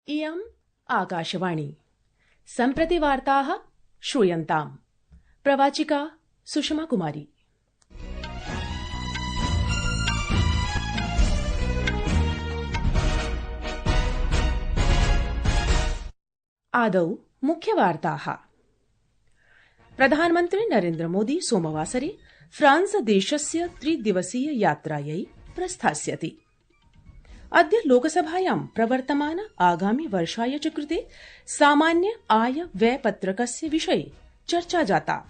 इयम् आकाशवाणी। सम्प्रति वार्ताः श्रूयन्ताम्। प्रवाचिका सुषमा कुमारी। आदौ मुख्यवार्ताः। प्रधानमन्त्री नरेन्द्र मोदी सोमवासरे फ्रांस देशस्य 3 दिवसीय यात्रायै प्रस्थास्यति। अद्य लोकसभायां प्रवर्तमान आगामि वर्षाय च कृते सामान्य आय व्यय पत्रकस्य विषये चर्चा जाता।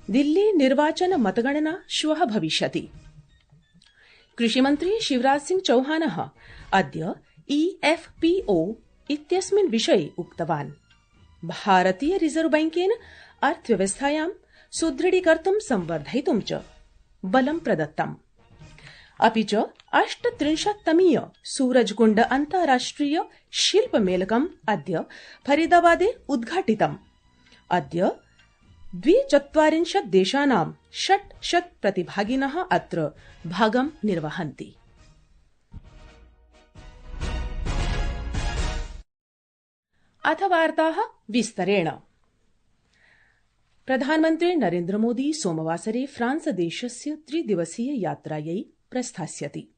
दिल्ली निर्वाचन मतगणना श्वः भविष्यति। कृषिमन्त्री शिवराज सिंह चौहानः अद्य EFPO इत्यस्मिन् विषये उक्तवान्। भारतीय रिजर्व बैंकेन अर्थव्यवस्थायां सुदृढीकर्तुं संवर्धयितुं च बलं प्रदत्तम्। अपि च 38तमीय सूरजकुण्ड अन्ताराष्ट्रिय शिल्पमेलकम् अद्य फरीदाबादे उद्घाटितम्। अद्य 42 देशानां 600 प्रतिभागिनः अत्र भागं निर्वहन्ति। अथ वार्ताः विस्तरेण। प्रधानमन्त्री नरेन्द्र मोदी सोमवासरे फ्रांस देशस्य 3 दिवसीय यात्रायै प्रस्थास्यति।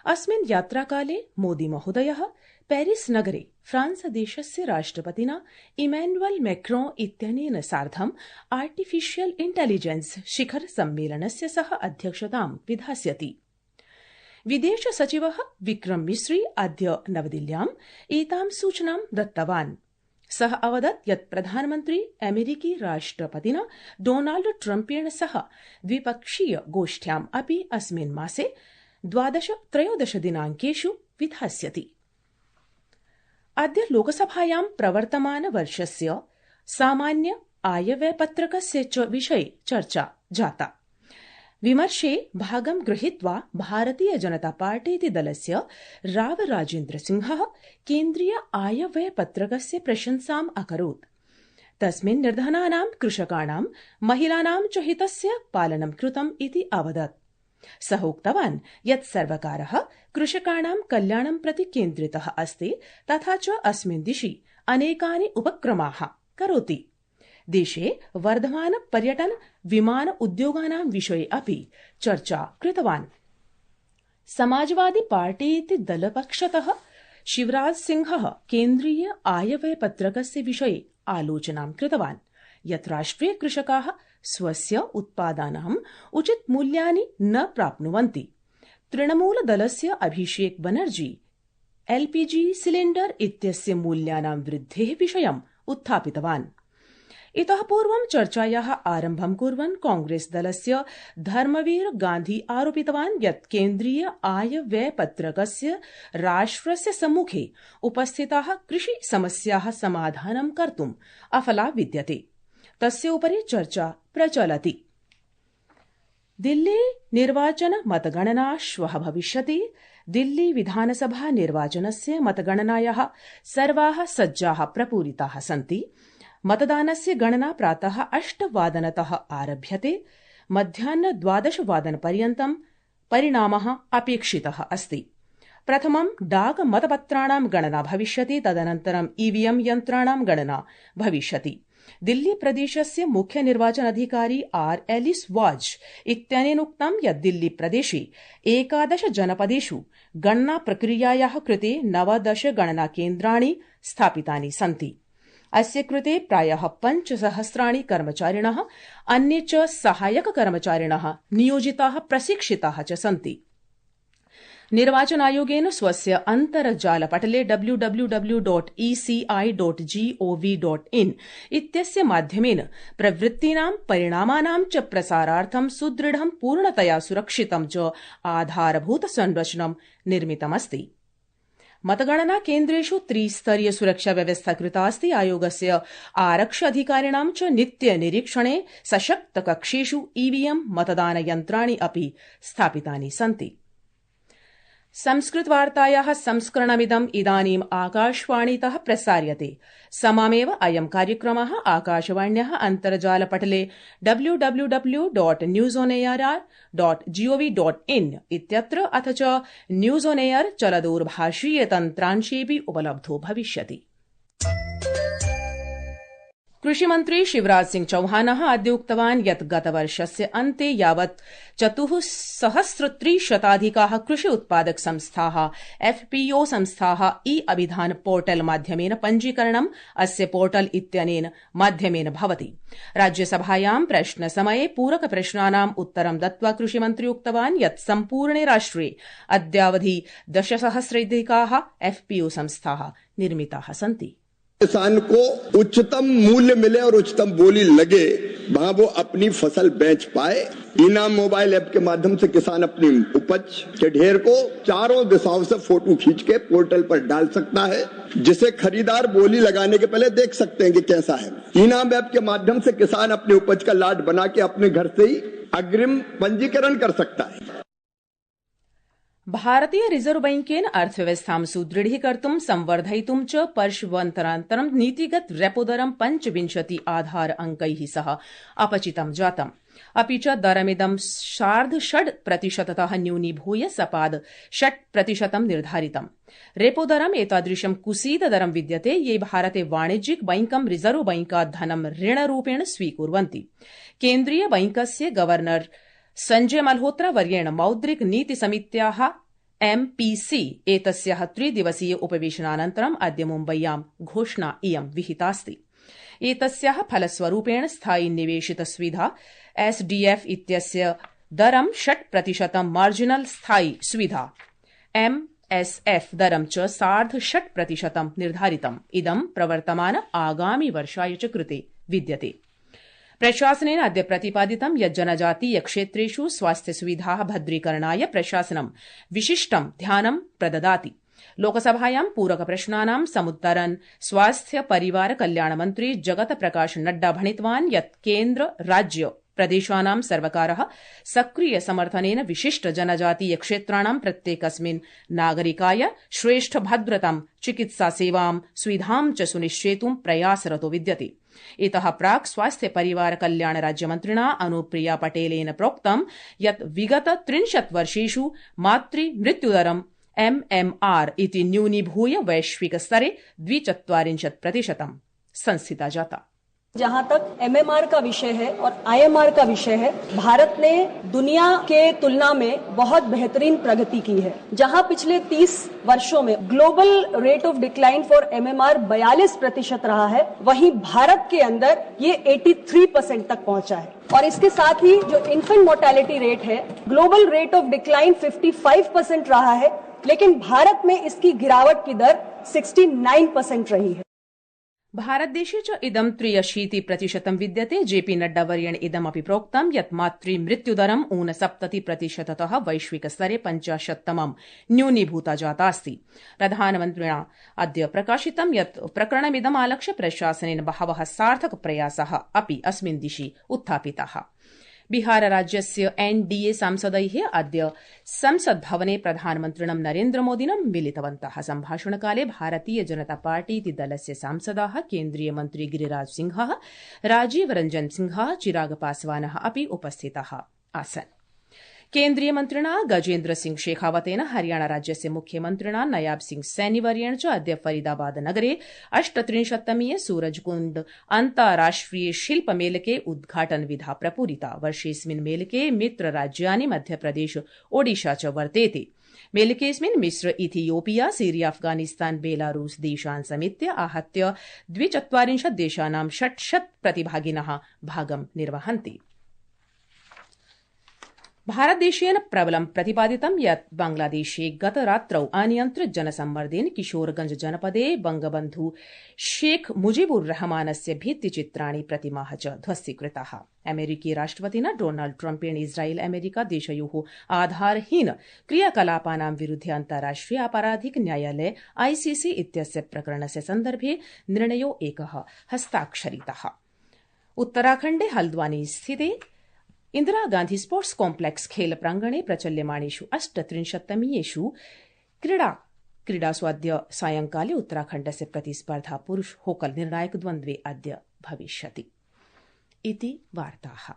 अस्मिन् यात्राकाले मोदी महोदयः पेरिस नगरे फ्रांस देशस्य राष्ट्रपतिना इमैनुअल मैक्रों इत्यनेन सार्धम् आर्टिफिशियल इंटेलिजेंस शिखर सम्मेलनस्य सह अध्यक्षतां विधास्यति। विदेश सचिवः विक्रम मिस्री अद्य नवदिल्ल्याम् एतां सूचनां दत्तवान्। सः अवदत् यत् प्रधानमन्त्री अमेरिकी राष्ट्रपतिना डोनाल्ड ट्रम्पेण सह द्विपक्षीय गोष्ठ्याम् अपि अस्मिन् मासे 12-13 दिनाङ्केषु विधास्यति। अद्य लोकसभायां प्रवर्तमान वर्षस्य सामान्य आयव्यय पत्रकस्य च विषये चर्चा जाता। विमर्शे भागं गृहीत्वा भारतीय जनता पार्टी दलस्य राव राजेन्द्र सिंहः केन्द्रीय आयव्यय पत्रकस्य प्रशंसाम् अकरोत्। तस्मिन् निर्धनानां कृषकाणां महिलानां च हितस्य पालनं कृतम् इति अवदत्। सः उक्तवान् यत् सर्वकारः कृषकाणां कल्याणं प्रति केन्द्रितः अस्ति तथा च अस्मिन् दिशि अनेकानि उपक्रमाः करोति। देशे वर्धमान पर्यटन विमान उद्योगानां विषये अपि चर्चा कृतवान्। समाजवादी पार्टी इति दलपक्षतः शिवराज सिंहः केन्द्रीय आयव्यय पत्रकस्य विषये आलोचनां कृतवान् यत् राष्ट्रिय कृषकाः स्वस्य उत्पादानाम् उचित मूल्यानि न प्राप्नुवन्ति। तृणमूल दलस्य अभिषेक बनर्जी LPG सिलिण्डर इत्यस्य मूल्यानां वृद्धेः विषयम् उत्थापितवान्। इतः पूर्वं चर्चायाः आरम्भं कुर्वन् कांग्रेस दलस्य धर्मवीर गान्धी आरोपितवान् यत् केन्द्रीय आयव्यय पत्रकस्य राष्ट्रस्य सम्मुखे उपस्थिताः कृषि समस्याः समाधानं कर्तुम् अफला विद्यते। तस्य उपरि चर्चा प्रचलति। दिल्ली निर्वाचन मतगणना श्वः भविष्यति। दिल्ली विधानसभा निर्वाचनस्य मतगणनायाः सर्वाः सज्जाः प्रपूरिताः सन्ति। मतदानस्य गणना प्रातः 8 वादनतः आरभ्यते। मध्याह्न 12 वादनपर्यन्तं परिणामः अपेक्षितः अस्ति। प्रथमं डाक मतपत्राणां गणना भविष्यति। तदनन्तरं EVM यन्त्राणां गणना भविष्यति। दिल्ली प्रदेशस्य मुख्य निर्वाचन अधिकारी R. एलिस वाज इत्यनेन उक्तं यत् दिल्ली प्रदेशे 11 जनपदेषु गणना प्रक्रियायाः कृते 19 गणना केन्द्राणि स्थापितानि सन्ति। अस्य कृते प्रायः 5,000 कर्मचारिणः अन्ये च सहायक कर्मचारिणः नियोजिताः प्रशिक्षिताः च सन्ति। निर्वाचन आयोगेन स्वस्य अन्तर्जालपटले www.eci.gov.in इत्यस्य माध्यमेन प्रवृत्तीनां परिणामानां च प्रसारार्थं सुदृढं पूर्णतया सुरक्षितं च आधारभूत संरचनं निर्मितमस्ति। मतगणना केन्द्रेषु 3-स्तरीय सुरक्षा व्यवस्था कृता अस्ति। आयोगस्य आरक्ष्य अधिकारिणां च नित्य निरीक्षणे सशक्त कक्षेषु EVM मतदान यन्त्राणि अपि स्थापितानि सन्ति। संस्कृतवार्तायाः संस्करणमिदम् इदानीम् आकाशवाणीतः प्रसार्यते। समामेव अयं कार्यक्रमः आकाशवाण्याः अन्तर्जालपटले www.newsonair.gov.in इत्यत्र अथ च न्यूज़ ऑन एयर चलदूरभाषीय तन्त्रांशेऽपि उपलब्धो भविष्यति। कृषिमन्त्री शिवराज सिंह चौहानः अद्य उक्तवान् यत् गतवर्षस्य अन्ते यावत् 4,300 कृषि उत्पादक संस्थाः FPO संस्थाः ई-अभिधान पोर्टल माध्यमेन पञ्जीकरणम् अस्य पोर्टल इत्यनेन माध्यमेन भवति। राज्यसभायां प्रश्नसमये पूरकप्रश्नानाम् उत्तरं दत्त्वा कृषिमन्त्री उक्तवान् यत् सम्पूर्णे राष्ट्रे अद्यावधि 10,000 FPO संस्थाः निर्मिताः सन्ति। किसान को उच्चतम मूल्य मिले और उच्चतम बोली लगे, वहां वो अपनी फसल बेच पाए। इनाम मोबाइल ऐप के माध्यम से किसान अपनी उपज के ढेर को चारों दिशाओं से फोटो खींच के पोर्टल पर डाल सकता है, जिसे खरीदार बोली लगाने के पहले देख सकते हैं कि कैसा है। इनाम ऐप के माध्यम से किसान अपनी उपज का लाट बना के अपने घर से ही अग्रिम पंजीकरण कर सकता है। भारतीय रिजर्व बैंकेन अर्थव्यवस्थां सुदृढीकर्तुं संवर्धयितुं च पर्श्वन्तरान्तरं नीतिगत रेपोदरं 25 आधार अंकैः सह अपचितं जातम्। अपि च दरमिदं 6.5% न्यूनीभूय सपाद 6% निर्धारितम्। रेपोदरम् एतादृशं कुसीददरं विद्यते ये भारते वाणिज्यिक बैंकं रिजर्व बैंकात् धनं ऋणरूपेण स्वीकुर्वन्ति। केन्द्रीय बैंकस्य गवर्नर संजय मल्होत्रा वर्येण मौद्रिक नीति समित्याः MPC एतस्याः 3 दिवसीय उपवेशनानन्तरम् अद्य मुम्बय्यां घोषणा इयं विहितास्ति। एतस्याः फलस्वरूपेण स्थायी निवेशित सुविधा SDF इत्यस्य दरं 6% मार्जिनल स्थायी सुविधा MSF दरं च 6.5% निर्धारितम्। इदं प्रवर्तमान आगामि वर्षाय च कृते विद्यते। प्रशासनेन अद्य प्रतिपादितं यत् जनजातीय क्षेत्रेषु स्वास्थ्य सुविधाः भद्रीकरणाय प्रशासनं विशिष्टं ध्यानं प्रददाति। लोकसभायां पूरकप्रश्नानां समुत्तरन् स्वास्थ्य परिवार कल्याण मन्त्री जगत प्रकाश नड्डा भणितवान् यत् केन्द्र राज्य प्रदेशानां सर्वकारः सक्रिय समर्थनेन विशिष्ट जनजातीय क्षेत्राणां प्रत्येकस्मिन् नागरिकाय श्रेष्ठ भद्रतां चिकित्सा सेवां सुविधां च सुनिश्चेतुं प्रयासरतो विद्यते। इतः प्राक् स्वास्थ्य परिवार कल्याण राज्यमन्त्रिणा अनुप्रिया पटेलेन प्रोक्तं यत् विगत 30 वर्षेषु मातृ मृत्युदरं MMR इति न्यूनीभूय वैश्विक स्तरे 42% संस्थिता जाता। जहां तक MMR का विषय है और IMR का विषय है, भारत ने दुनिया के तुलना में बहुत बेहतरीन प्रगति की है। जहां पिछले 30 वर्षों में global rate of decline for MMR 42% रहा है, वहीं भारत के अंदर ये 83% तक पहुंचा है। और इसके साथ ही जो इन्फेंट मोर्टेलिटी रेट है, ग्लोबल रेट ऑफ डिक्लाइन 55% रहा है, लेकिन भारत में इसकी गिरावट की दर 69% रही है। भारतदेशे च इदं 83% विद्यते। JP नड्डा वर्येण इदमपि प्रोक्तं यत् मातृ मृत्युदरं 69%तः वैश्विक स्तरे 50तमं न्यूनीभूता जातास्ति। प्रधानमन्त्रिणा अद्य प्रकाशितं यत् प्रकरणमिदम् आलक्ष्य प्रशासनेन बहवः सार्थक प्रयासाः अपि अस्मिन् दिशि उत्थापिताः। बिहार राज्यस्य NDA सांसदैः अद्य संसद् भवने प्रधानमन्त्रिणं नरेन्द्र मोदिनं मिलितवन्तः। सम्भाषणकाले भारतीय जनता पार्टी इति दलस्य सांसदाः केन्द्रीय मन्त्री गिरिराज सिंहः, राजीव रंजन सिंहः, चिराग पासवानः अपि उपस्थिताः आसन्। केन्द्रीय मन्त्रिणा गजेन्द्र सिंह शेखावतेन हरियाणा राज्यस्य मुख्यमन्त्रिणा नयाब सिंह सैनी वर्येण च अद्य फरीदाबाद नगरे 38तमीय सूरजकुंड अन्ताराष्ट्रिय शिल्प मेलके उद्घाटन विधा प्रपूरिता। वर्षेऽस्मिन् मेलके मित्र राज्यानि मध्यप्रदेश ओडिशा च वर्तेते। मेलकेऽस्मिन् मिस्र, इथियोपिया, सीरिया, अफगानिस्तान, बेलारूस देशान् समेत्य आहत्य 42 देशानां 600 प्रतिभागिनः भागं निर्वहन्ति। भारतदेशेन प्रबलं प्रतिपादितं यत् बांग्लादेशे गतरात्रौ अनियन्त्रित जनसम्मर्देन किशोरगंज जनपदे बंगबन्धु शेख मुजिबुर रहमानस्य भित्तिचित्राणि प्रतिमाः च ध्वस्तीकृताः। अमेरिकी राष्ट्रपतिना डोनाल्ड ट्रम्पेण इस्राएल अमेरिका देशयोः आधारहीन क्रियाकलापानां विरुध्य अन्ताराष्ट्रिय आपराधिक न्यायालय ICC इत्यस्य प्रकरणस्य सन्दर्भे निर्णयो एकः हस्ताक्षरितः। उत्तराखण्डे हल्द्वानी स्थिते इंदिरा गांधी स्पोर्ट्स कॉम्प्लेक्स खेल प्रांगणे प्रचल्यमाणेषु 38तमीयेषु क्रीडासु अद्य सायंकाले उत्तराखण्डस्य प्रतिस्पर्धा पुरुष होकल निर्णायक द्वन्द्वे अद्य भविष्यति इति वार्ताः।